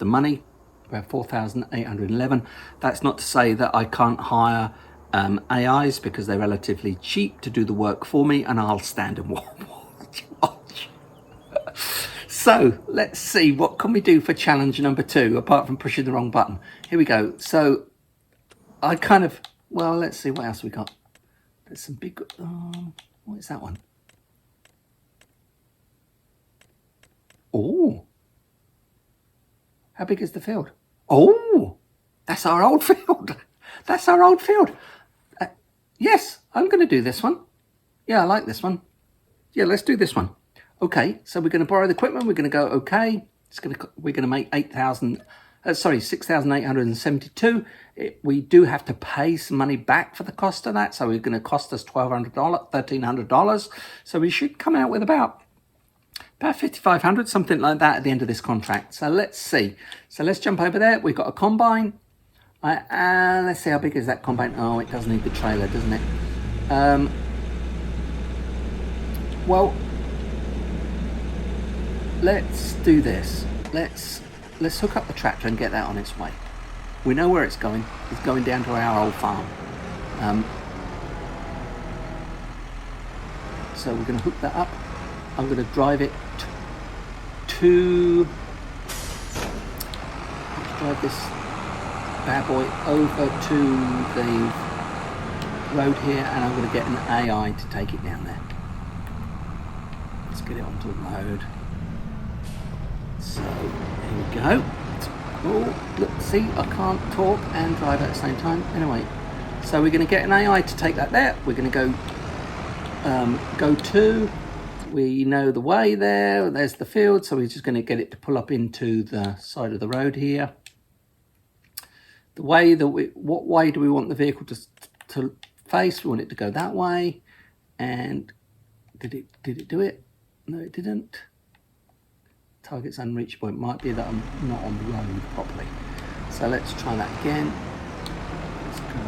the money. We have 4,811. That's not to say that I can't hire AIs, because they're relatively cheap to do the work for me, and I'll stand and watch. So let's see, what can we do for challenge number 2 apart from pushing the wrong button? Here we go. So I kind of, well, let's see what else we got. There's some big, what is that one? Oh, how big is the field? Oh, that's our old field. That's our old field. Yes, I'm going to do this one. Yeah, I like this one. Yeah, let's do this one. Okay, so we're going to borrow the equipment. We're going to go, okay. We're going to make 6,872. We do have to pay some money back for the cost of that. So it's going to cost us $1,200, $1,300. So we should come out with about 5,500, something like that at the end of this contract. So let's see. So let's jump over there. We've got a combine. Let's see, how big is that combine? Oh, it does need the trailer, doesn't it? Well, let's do this. Let's hook up the tractor and get that on its way. We know where it's going. It's going down to our old farm. So we're going to hook that up. I'm going to drive it to drive this bad boy over to the road here, and I'm going to get an AI to take it down there. Let's get it onto the road. So here we go. Oh, look, see, I can't talk and drive at the same time. Anyway, so we're going to get an AI to take that there. We're going to go to, we know the way there. There's the field, so we're just going to get it to pull up into the side of the road here. The way that what way do we want the vehicle to face? We want it to go that way. And did it do it? No, it didn't. Target's unreachable. It might be that I'm not on the road properly. So let's try that again. Let's go.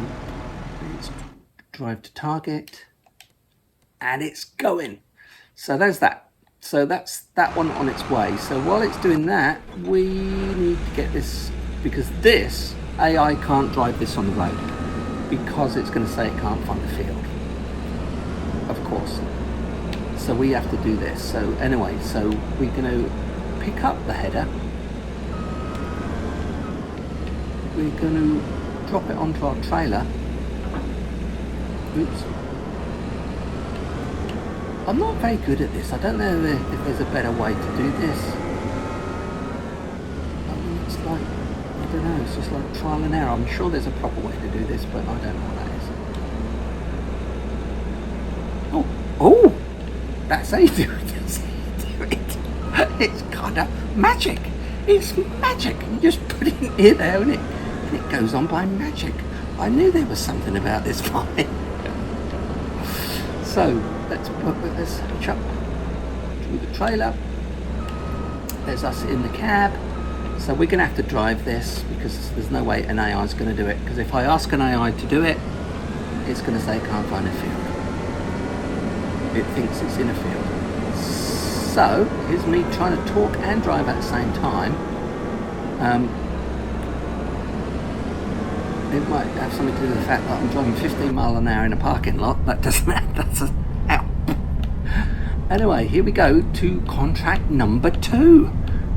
Let's drive to target. And it's going. So there's that. So that's that one on its way. So while it's doing that, we need to get this, because this AI can't drive this on the road, because it's going to say it can't find the field, of course. So we have to do this. So anyway, so we're going to pick up the header. We're going to drop it onto our trailer. Oops. I'm not very good at this. I don't know if there's a better way to do this. I mean, it's like, I don't know, it's just like trial and error. I'm sure there's a proper way to do this, but I don't know what that is. Oh, that's how you do it. That's how you do it. It's kind of magic. It's magic. You just put it in here there, and it goes on by magic. I knew there was something about this farming. So let's hitch up to the trailer. There's us in the cab. So we're going to have to drive this, because there's no way an AI is going to do it. Because if I ask an AI to do it, it's going to say it can't find a field. It thinks it's in a field. So here's me trying to talk and drive at the same time. It might have something to do with the fact that I'm driving 15 miles an hour in a parking lot. That doesn't that's a help. Anyway, here we go to contract number 2.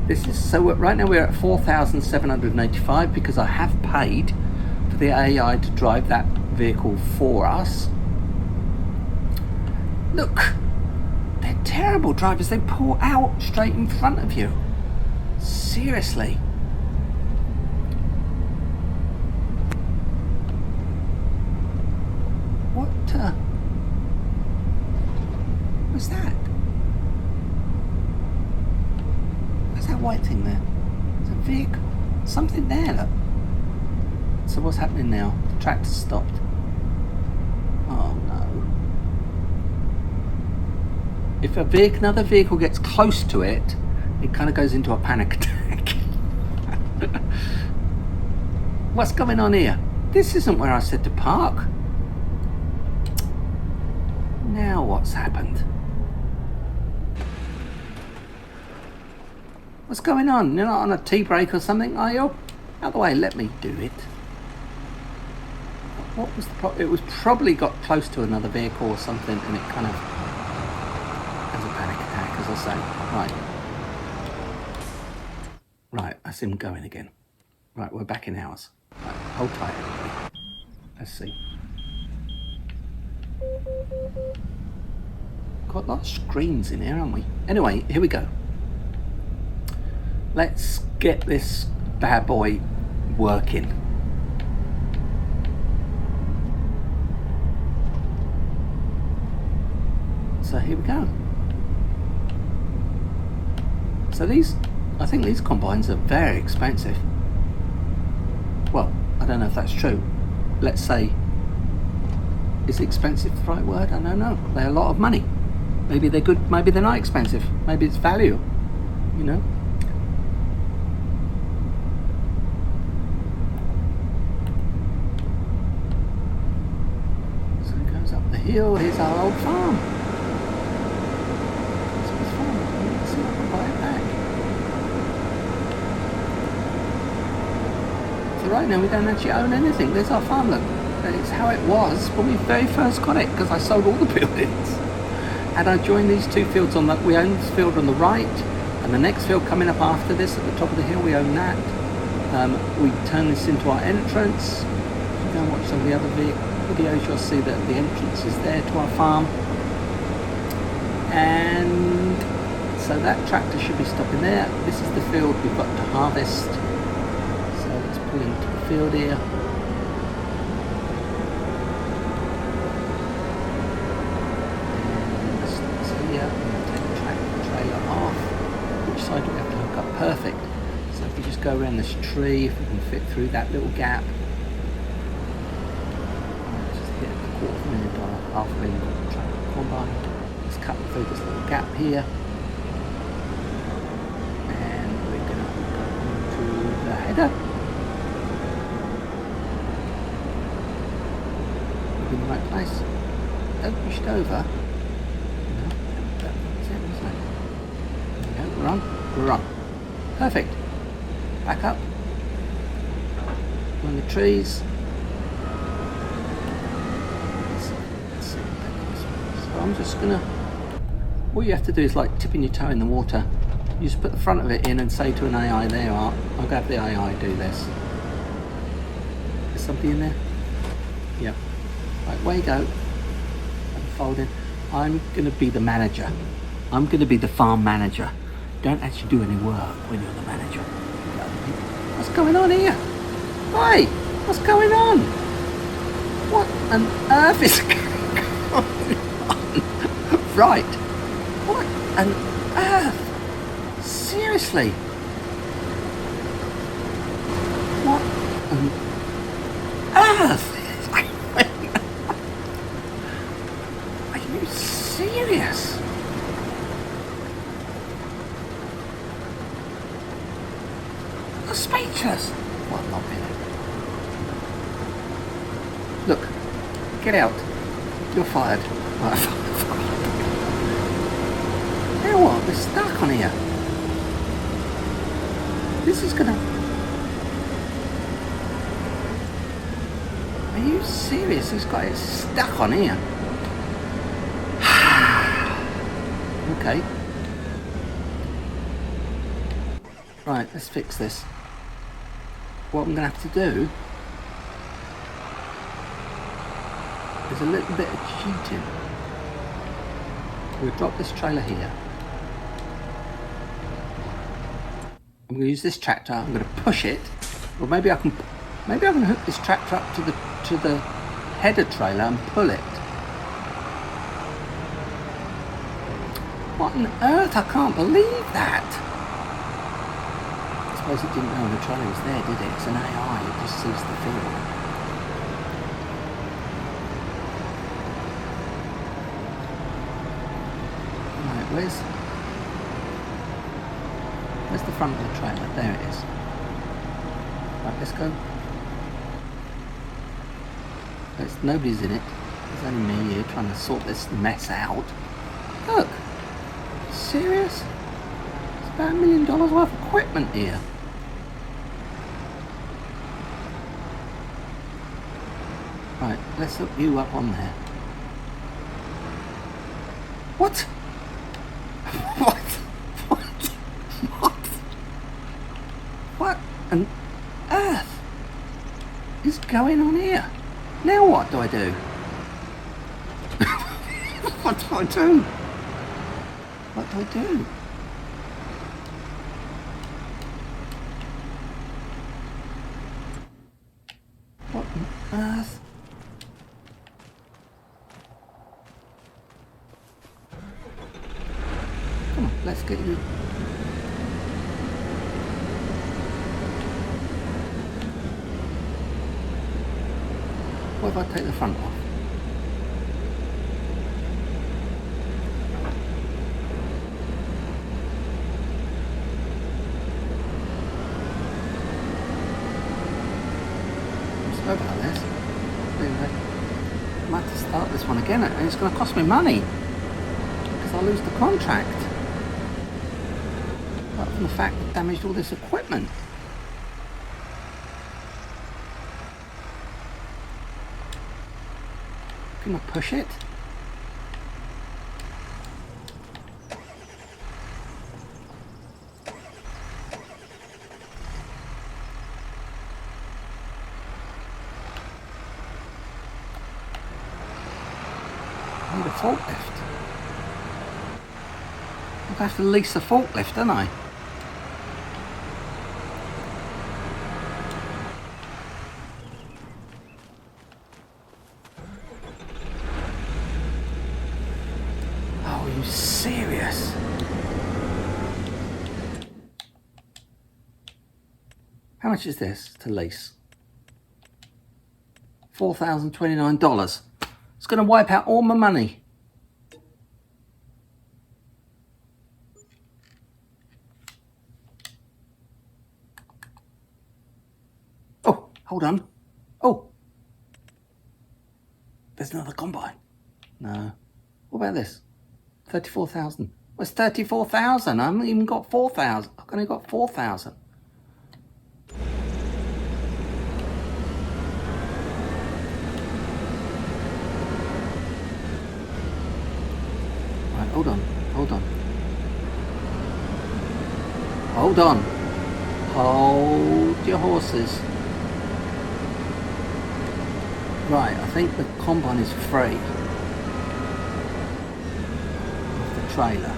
This is, so right now we're at 4,785 because I have paid for the AI to drive that vehicle for us. Look, they're terrible drivers. They pull out straight in front of you. Seriously. What's that? What's that white thing there? It's a vehicle. Something there, look. So what's happening now? The tractor's stopped. Oh no. If another vehicle gets close to it, it kind of goes into a panic attack. What's going on here? This isn't where I said to park. Now what's happened? What's going on? You're not on a tea break or something, are you? Out of the way, let me do it. What was the problem? It was probably got close to another vehicle or something, and it kind of has a panic attack, as I say. Right, that's him going again. Right, we're back in ours. Right, hold tight, everybody. Let's see. Got a lot of screens in here, haven't we? Anyway, here we go. Let's get this bad boy working. So here we go. So I think these combines are very expensive. Well, I don't know if that's true. Let's say, is expensive the right word? I don't know. They're a lot of money. Maybe they're good, maybe they're not expensive. Maybe it's value, you know? So it goes up the hill. Here's our old farm. Gezzbys Farm. Let's see if I can buy it back. So right now we don't actually own anything. There's our farm, look. It's how it was when we very first got it, because I sold all the buildings. And I joined these two fields on that. We own this field on the right, and the next field coming up after this at the top of the hill, we own that. We turn this into our entrance. If you go and watch some of the other videos, you'll see that the entrance is there to our farm. And so that tractor should be stopping there. This is the field we've got to harvest. So let's pull into the field here. Side we have to hook up perfect. So if we just go around this tree, if we can fit through that little gap, just hit the $250,000, $500,000 tractor combine. Let's cut through this little gap here, and we're going to hook up to the header. We're in the right place. Don't push it over. We're on. Perfect. Back up. On the trees. So I'm just gonna. All you have to do is like tipping your toe in the water. You just put the front of it in and say to an AI, "There you are. I'll go have the AI do this." There's something in there. Yep. Right, way you go. Unfolding. I'm gonna be the manager. I'm gonna be the farm manager. Don't actually do any work when you're the manager. What's going on here? Hi! What's going on? What on earth is going on? Right. What on earth? Seriously? What on earth is going on? Are you serious? Speechless. What, not really? Look, get out. You're fired. Right, now what? We're stuck on here. This is gonna. Are you serious? This guy is stuck on here. Okay. Right, let's fix this. What I'm going to have to do is a little bit of cheating. We'll drop this trailer here. I'm going to use this tractor. I'm going to push it, or maybe I can hook this tractor up to the header trailer and pull it. What on earth? I can't believe that. I suppose it didn't know the trailer was there, did it? It's an AI, it just sees the field. Right, where's the front of the trailer? There it is. Right, let's go. Nobody's in it. There's only me here trying to sort this mess out. Look! Serious? about $1 million worth of equipment here. Right, let's hook you up on there. What? What? What? What? What on earth is going on here? Now what do I do? What do I do? What do I do? What on earth? Come on, let's get you. What if I take the front off? I'm sorry about this. Anyway, I might have to start this one again, and it's going to cost me money because I'll lose the contract. Apart from the fact that I damaged all this equipment. Can I push it? I need a forklift. I'll have to lease a forklift, don't I? Are you serious? How much is this to lease? $4,029. It's going to wipe out all my money. Oh, hold on. Oh, there's another combine. No. What about this? 34,000. What's 34,000? I haven't even got 4,000. I've only got 4,000. Right, hold on. Hold on. Hold on. Hold your horses. Right, I think the combine is free. Trailer.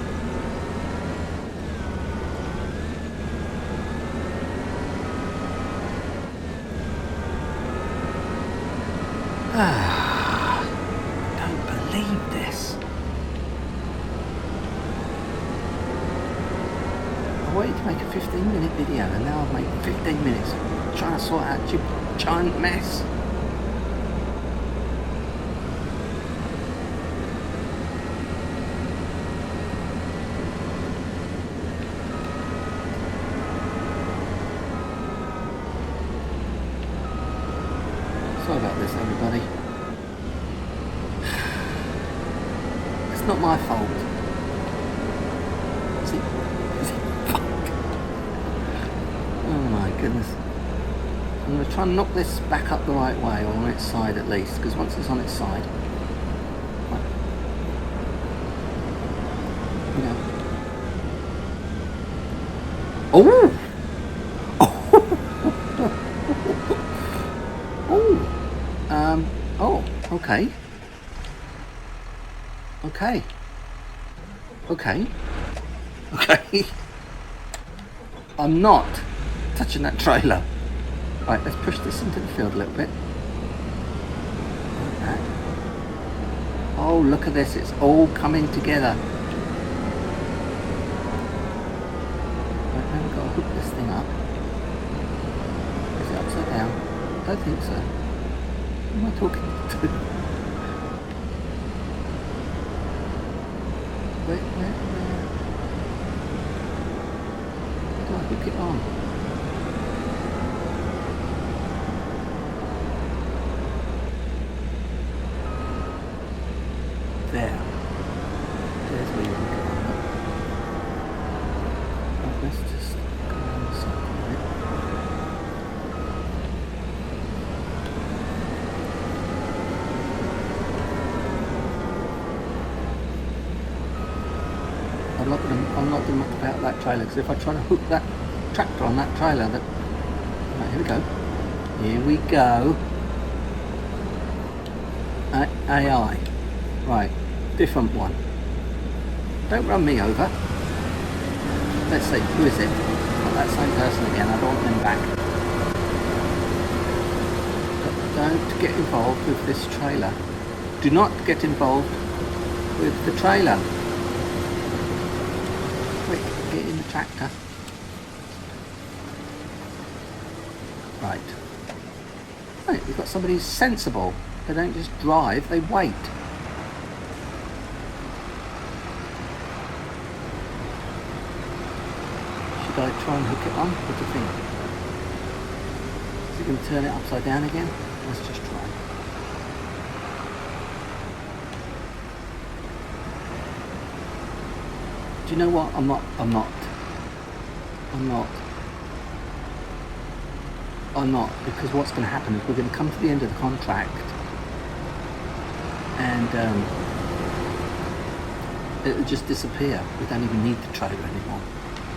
Don't believe this. I wanted to make a 15-minute video and now I've made 15 minutes trying to sort out your giant mess. Sorry about this, everybody. It's not my fault. See? Oh my goodness. I'm going to try and knock this back up the right way, or on its side at least, because once it's on its side, right. You know. Oh! Oh, okay. Okay. Okay. Okay. I'm not touching that trailer. Right, let's push this into the field a little bit. Like that. Oh, look at this. It's all coming together. Right, now we've got to hook this thing up. Is it upside down? I don't think so. Who am I talking to? Where do I hook it on? There. There's where you hook it on. I'm not doing much about that trailer, because if I try to hook that tractor on that trailer, that right, here we go. Here we go. AI. Right, different one. Don't run me over. Let's see, who is it? Not that same person again, I don't want them back. But don't get involved with this trailer. Do not get involved with the trailer. Quick, get in the tractor. Right. Right, we've got somebody who's sensible. They don't just drive, they wait. Should I try and hook it on? What do you think? Is it going to turn it upside down again? Let's just try. Do you know what? I'm not, because what's going to happen is we're going to come to the end of the contract and it'll just disappear. We don't even need the trailer anymore.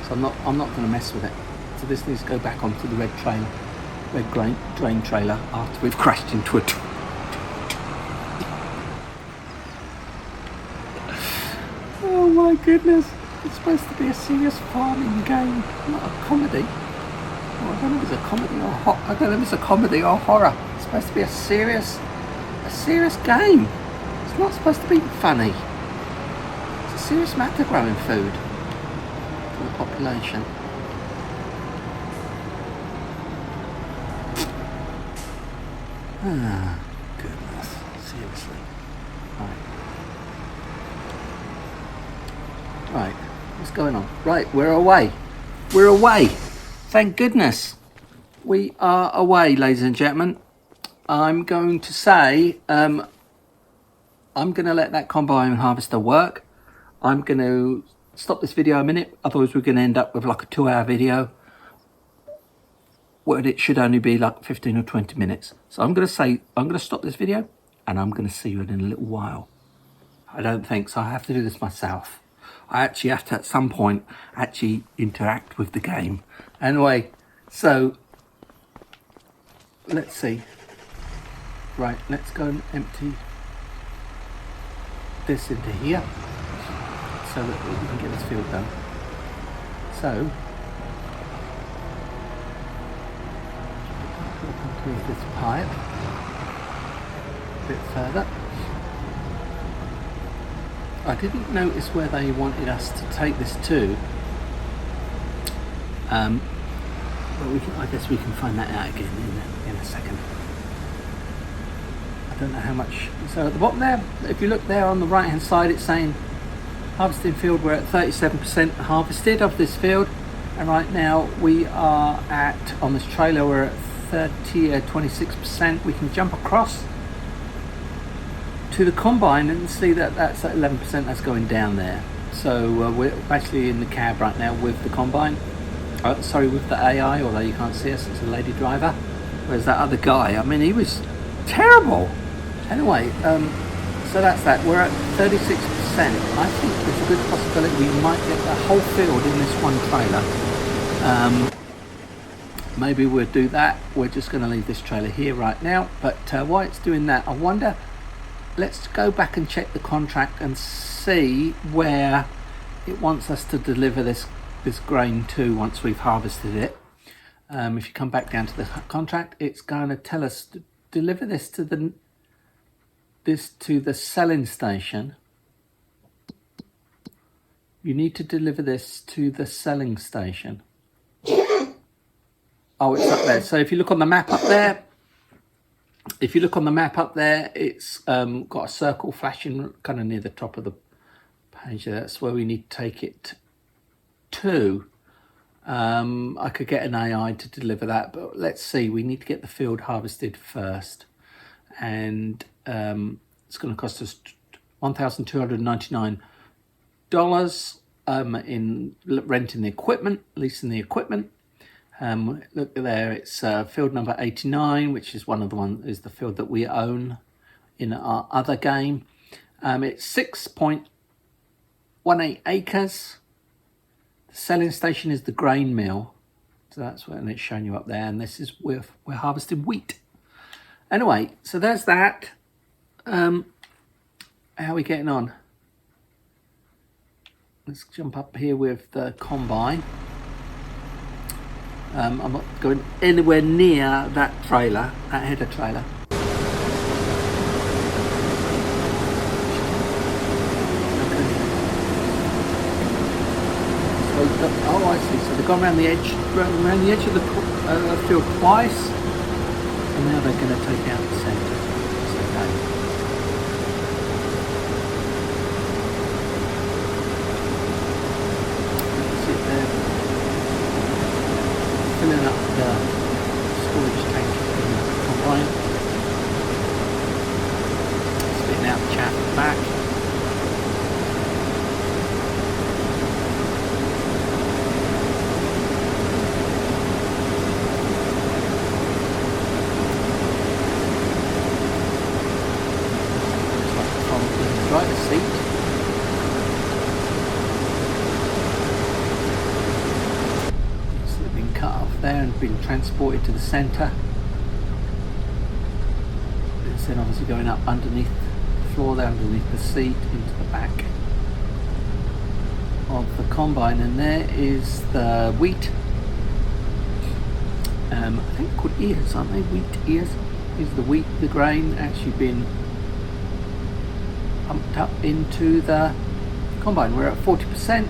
So I'm not going to mess with it. So this needs to go back onto the red drain trailer after we've crashed into it. Oh my goodness. It's supposed to be a serious farming game, not a comedy. I don't know if it's a comedy or I don't know if it's a comedy or horror. It's supposed to be a serious game. It's not supposed to be funny. It's a serious matter, growing food for the population. Ah, goodness, seriously. Right, what's going on? Right, we're away. We're away. Thank goodness we are away, ladies and gentlemen. I'm going to say, I'm going to let that combine harvester work. I'm going to stop this video a minute, otherwise we're going to end up with like a 2-hour video where it should only be like 15 or 20 minutes. So I'm going to say, I'm going to stop this video and I'm going to see you in a little while. I don't think so. I have to do this myself. I actually have to, at some point, actually interact with the game. Anyway, so let's see. Right, let's go and empty this into here so that we can get this field done. So, move this pipe a bit further. I didn't notice where they wanted us to take this to, but I guess we can find that out again in a second. I don't know how much. So at the bottom there, if you look there on the right hand side, it's saying harvesting field. We're at 37% harvested of this field, and right now we are at, on this trailer, we're at 26%. We can jump across to the combine and see that that's at 11%. That's going down there. So we're actually in the cab right now with the combine. Sorry, with the AI, although you can't see us, it's a lady driver. Whereas that other guy, I mean, he was terrible. Anyway, so that's that. We're at 36%. I think there's a good possibility we might get the whole field in this one trailer. Maybe we'll do that. We're just going to leave this trailer here right now. But while it's doing that, I wonder, let's go back and check the contract and see where it wants us to deliver this grain to once we've harvested it. If you come back down to the contract, it's going to tell us to deliver this to the selling station. You need to deliver this to the selling station. Oh, it's up there. So if you look on the map up there, it's got a circle flashing kind of near the top of the page. That's where we need to take it to. I could get an AI to deliver that, but let's see. We need to get the field harvested first, and it's going to cost us $1,299 in renting the equipment, leasing the equipment. Look there, it's field number 89, which is is the field that we own in our other game. It's 6.18 acres. The selling station is the grain mill. So that's when it's showing you up there. And this is we're harvesting wheat. Anyway, so there's that. How are we getting on? Let's jump up here with the combine. I'm not going anywhere near that trailer, that header trailer. Oh, I see. So they've gone around the edge of the field twice, and now they're going to take out the centre. So sit there, filling up the storage tank in the combine, spitting out the chaff at the back. Driver's seat. So they've been cut off there and been transported to the centre. It's then obviously going up underneath the floor there, underneath the seat, into the back of the combine. And there is the wheat. I think they're called ears, aren't they? Wheat ears. Is the wheat, the grain, actually been pumped up into the combine. We're at 40%.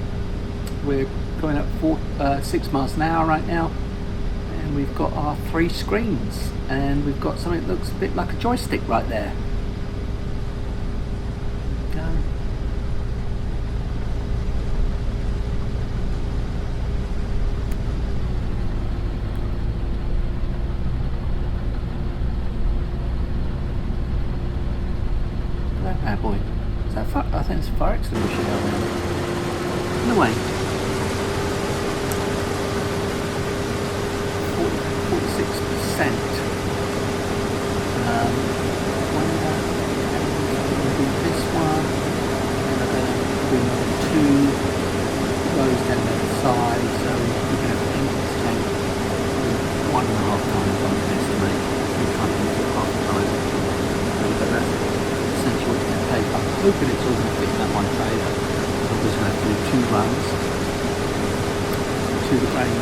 We're going up 6 miles an hour right now, and we've got our 3 screens, and we've got something that looks a bit like a joystick right there. That bad boy. Is that fire? I think it's a fire extinguisher down there. Anyway, 46%. Do this one, and then do another 2 rows down the side, so we're going to have to empty this tank 1.5 times, I would estimate. We're trying to do it half the time. But that's essentially what it's going to take. I'm hoping it's all going to fit in that one trailer. So I'm just going to have to do 2 runs to the grain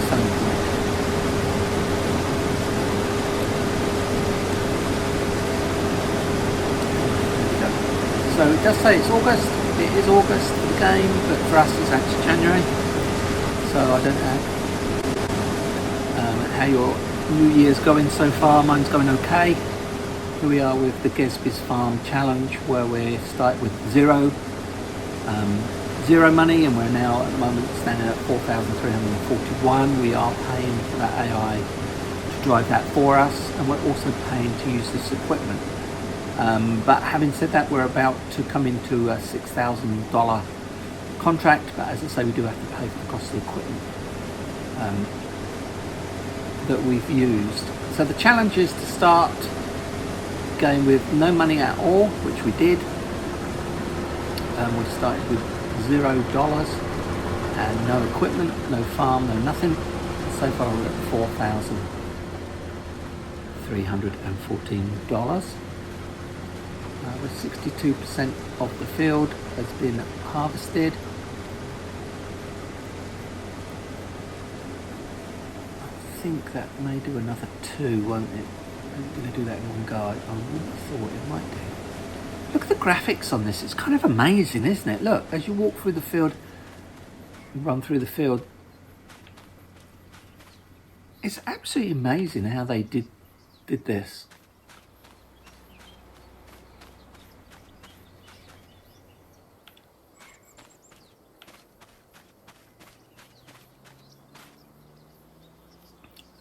selling point. So it does say it's August. It is August for the game, but for us it's actually January. So I don't know how your New Year's going so far. Mine's going okay. Here we are with the Gezzbys Farm Challenge, where we start with zero money, and we're now at the moment standing at 4,341. We are paying for that AI to drive that for us, and we're also paying to use this equipment. But having said that, we're about to come into a $6,000 contract, but as I say, we do have to pay for the cost of the equipment that we've used. So the challenge is to start going with no money at all, which we did. We started with $0 and no equipment, no farm, no nothing. So far we're at $4,314. With 62% of the field has been harvested. I think that may do another 2, won't it? I'm going to do that in one go. I wouldn't have thought it might do. Look at the graphics on this. It's kind of amazing, isn't it? Look, as you walk through the field, you run through the field. It's absolutely amazing how they did this.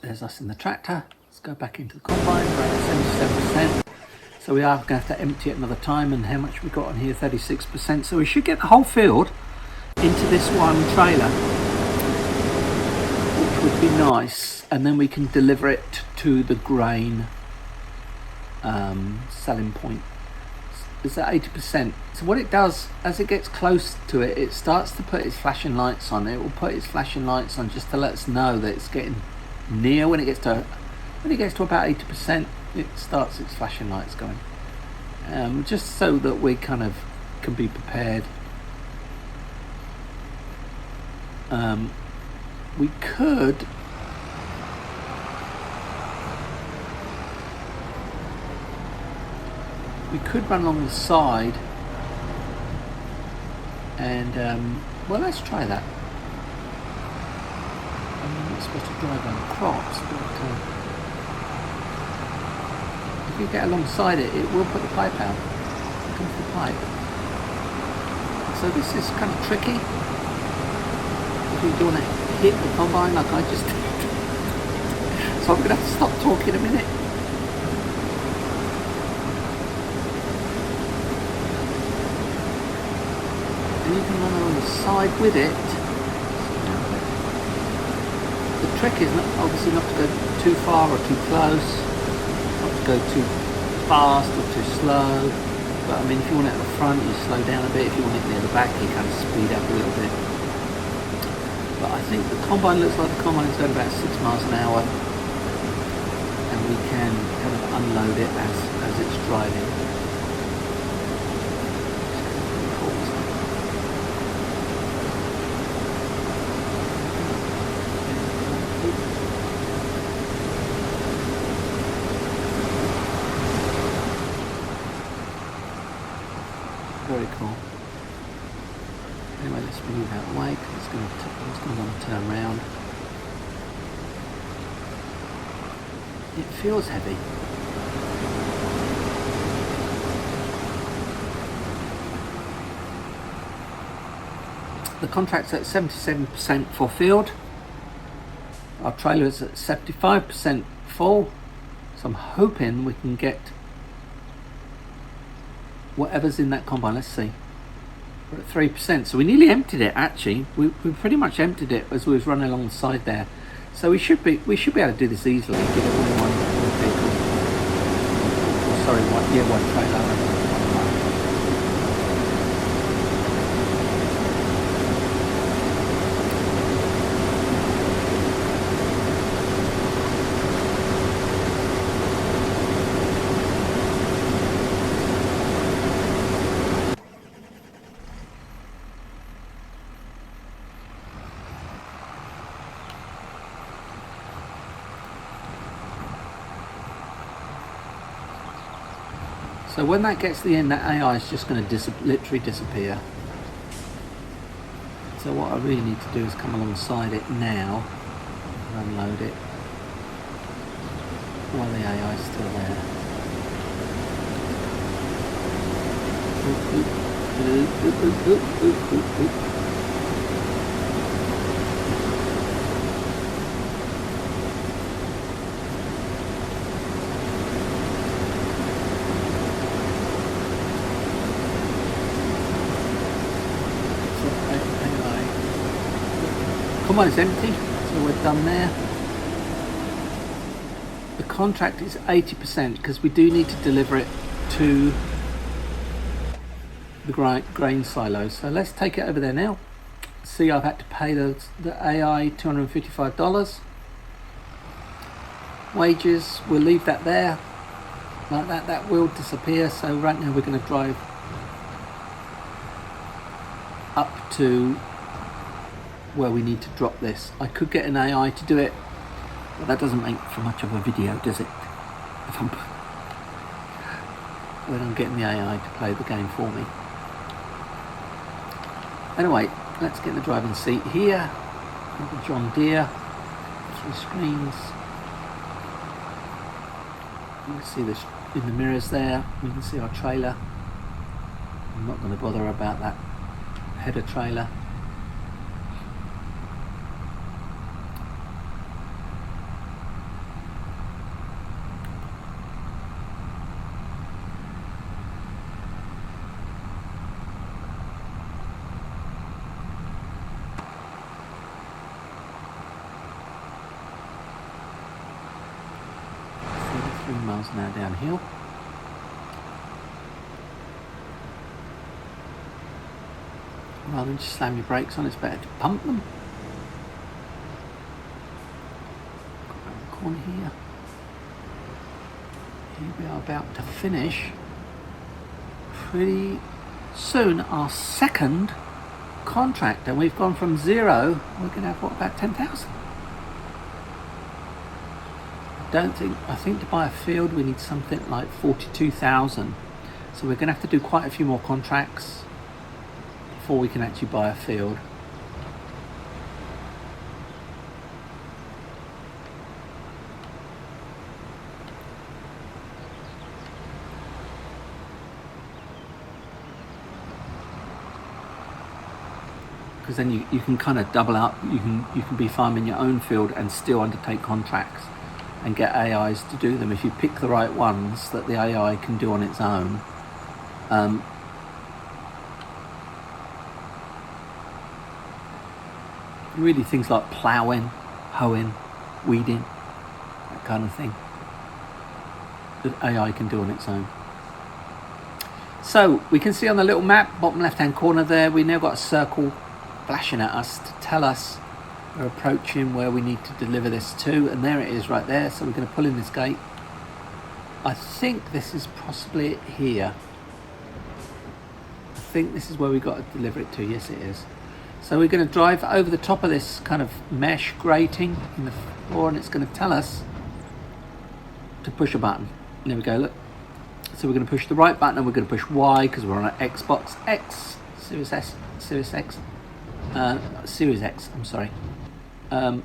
There's us in the tractor. Let's go back into the combine. We're at 77%. So we are going to have to empty it another time. And how much we got on here? 36%. So we should get the whole field into this one trailer, which would be nice. And then we can deliver it to the grain selling point is at 80%. So what it does, as it gets close to it, it starts to put its flashing lights on. It will put its flashing lights on just to let us know that it's getting near. When it gets to about 80%, it starts its flashing lights going. Just so that we kind of can be prepared. We could run along the side and well, let's try that. I'm not supposed to drive on crops, but if you get alongside it, it will put the pipe out. Here comes the pipe. So this is kind of tricky. If you want to hit the combine like I just did. So I'm going to have to stop talking a minute. And you can run along the side with it. The trick is obviously not to go too far or too close, not to go too fast or too slow. But I mean, if you want it at the front, you slow down a bit. If you want it near the back, you kind of speed up a little bit. But I think the combine looks like the combine is going about 6 miles an hour, and we can kind of unload it as it's driving. Very cool. Anyway, let's move out of the way because it's going to want to turn round. It feels heavy. The contract's at 77% fulfilled. Our trailer is at 75% full. So I'm hoping we can get whatever's in that combine. Let's see. We're at 3%, so we nearly emptied it. Actually, we pretty much emptied it as we was running along the side there. So we should be able to do this easily. Get it all in one vehicle. Sorry, one trailer. So when that gets to the end, that AI is just going to literally disappear. So what I really need to do is come alongside it now and unload it while the AI is still there. Come on, it's empty, so we're done there. The contract is 80% because we do need to deliver it to the grain silos. So let's take it over there now. See, I've had to pay the AI $255. Wages, we'll leave that there. Like that, that will disappear. So right now we're going to drive up to where we need to drop this. I could get an AI to do it, but that doesn't make for much of a video, does it? When I'm getting the AI to play the game for me. Anyway, let's get in the driving seat here. Another John Deere, 3 screens. You can see this in the mirrors there. We can see our trailer. I'm not going to bother about that header trailer. Miles an hour downhill. rather than just slam your brakes on. It's better to pump them. Go around the corner here. Here we are about to finish pretty soon our second contract, and we've gone from 0. We're going to have what, about 10,000. I think to buy a field we need something like 42,000. So we're going to have to do quite a few more contracts before we can actually buy a field. Because then you can kind of double up. You can be farming your own field and still undertake contracts and get AIs to do them if you pick the right ones that the AI can do on its own. Really things like ploughing, hoeing, weeding, that kind of thing that AI can do on its own. So we can see on the little map, bottom left hand corner there, we now got a circle flashing at us to tell us we're approaching where we need to deliver this to, and there it is right there. So we're going to pull in this gate. I think this is possibly it here. I think this is where we got to deliver it to. Yes, it is. So we're going to drive over the top of this kind of mesh grating in the floor, and it's going to tell us to push a button. And there we go, look. So we're going to push the right button and we're going to push Y because we're on an Xbox X, Series X, Series X, I'm sorry. There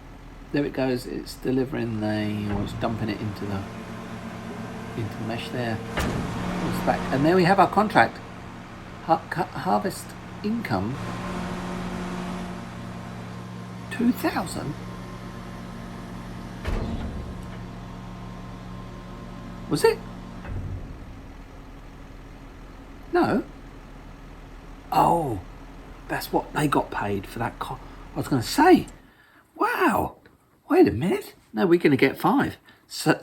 it goes, it's delivering it's dumping it into the mesh there. It's back. And there we have our contract. Harvest income 2,000. Was it? No. Oh, that's what they got paid for that. I was going to say, wow. Wait a minute. No, we're going to get 5. So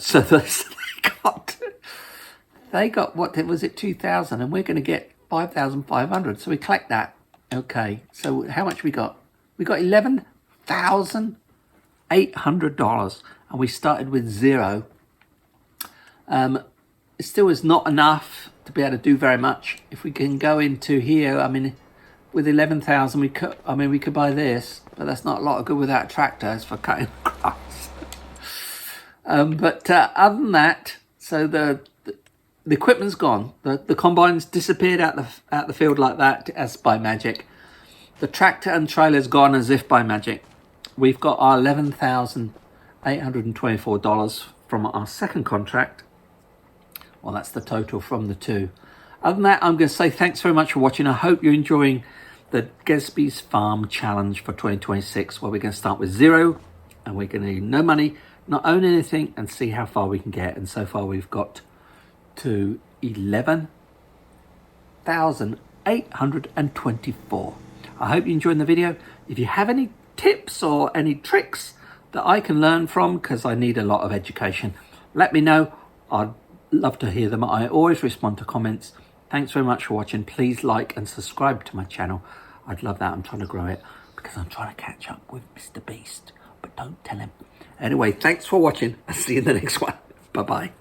they got what was it, 2,000, and we're going to get 5,500. So we collect that. Okay. So how much we got? We got $11,800, and we started with 0. It still is not enough to be able to do very much. If we can go into here, I mean, with 11,000, we could buy this, but that's not a lot of good without a tractor. It's for cutting grass. But other than that, so the equipment's gone. The combine's disappeared out the field like that as by magic. The tractor and trailer's gone as if by magic. We've got our $11,824 from our second contract. Well, that's the total from the 2. Other than that, I'm going to say thanks very much for watching. I hope you're enjoying the Gezzbys Farm Challenge for 2026, where we're going to start with 0 and we're going to need no money, not own anything, and see how far we can get. And so far we've got to 11,824. I hope you enjoyed the video. If you have any tips or any tricks that I can learn from, because I need a lot of education, let me know. I'd love to hear them. I always respond to comments. Thanks very much for watching. Please like and subscribe to my channel. I'd love that. I'm trying to grow it because I'm trying to catch up with Mr. Beast, but don't tell him. Anyway, thanks for watching. I'll see you in the next one. Bye-bye.